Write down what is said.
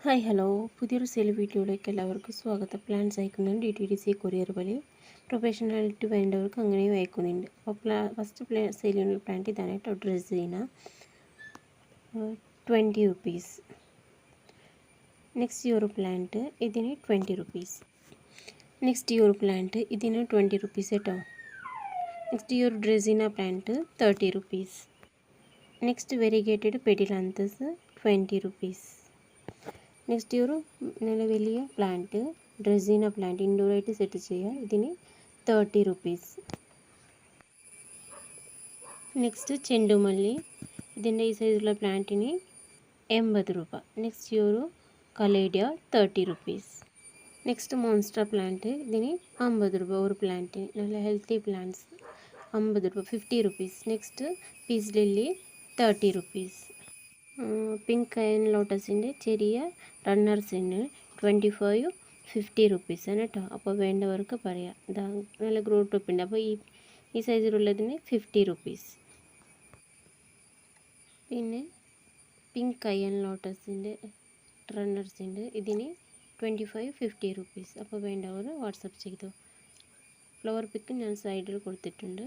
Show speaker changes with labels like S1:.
S1: Hi hello പുതിയൊരു sale വീഡിയോയിലേക്ക് എല്ലാവർക്കും സ്വാഗതം. പ്ലാൻസ് അയക്കുന്നുണ്ട് DTDC കൊറിയർ വഴി. പ്രൊഫഷണാലിറ്റി വേണ്ടവർക്ക് അങ്ങനെയും അയക്കുന്നുണ്ട്. അപ്പോൾ ഫസ്റ്റ് സെയിൽ ചെയ്യുന്ന പ്ലാന്റ് ഇതാണ് കേട്ടോ. Dracaena 20 rupees. നെക്സ്റ്റ് ഈ ഒരു പ്ലാന്റ് ഇതിന് 20 റുപ്പീസ്. നെക്സ്റ്റ് ഈ ഒരു പ്ലാന്റ് ഇതിന് 20 റുപ്പീസ് കേട്ടോ. നെക്സ്റ്റ് ഈ ഒരു dracaena plant 30 rupees. Next variegated pedilanthus 20 rupees. Next ഈ ഒരു നല്ല വലിയ പ്ലാന്റ് ഡ്രസ്സീന പ്ലാന്റ് ഇൻഡോറായിട്ട് സെറ്റ് ചെയ്യുക. ഇതിന് 30 റുപ്പീസ്. നെക്സ്റ്റ് ചെണ്ടുമല്ലി ഇതിൻ്റെ ഈ സൈസുള്ള പ്ലാന്റിന് 80 രൂപ. നെക്സ്റ്റ് ഈ ഒരു കലേഡിയ 30 റുപ്പീസ്. നെക്സ്റ്റ് മോൺസ്റ്റർ പ്ലാന്റ് ഇതിന് 50 രൂപ ഒരു പ്ലാന്റിന്. നല്ല ഹെൽത്തി പ്ലാന്റ്സ് 50 രൂപ 50 rupees. Next peace lily 30 rupees. Pink iron ലോട്ടസിൻ്റെ ചെറിയ റണ്ണേഴ്സിന് 25 50 റുപ്പീസാണ് കേട്ടോ. അപ്പോൾ വേണ്ടവർക്ക് പറയാം. ഇതാ നല്ല ഗ്രോ ടോപ്പുണ്ട്. അപ്പോൾ ഈ സൈസിലുള്ളതിന് 50 റുപ്പീസ്. പിന്നെ പിങ്ക് അയൺ ലോട്ടസിൻ്റെ റണ്ണേഴ്സിൻ്റെ ഇതിന് 25 50 റുപ്പീസ്. അപ്പോൾ വേണ്ടവർ വാട്സപ്പ് ചെയ്തു. ഫ്ലവർ പിക്ക് ഞാൻ സൈഡിൽ കൊടുത്തിട്ടുണ്ട്.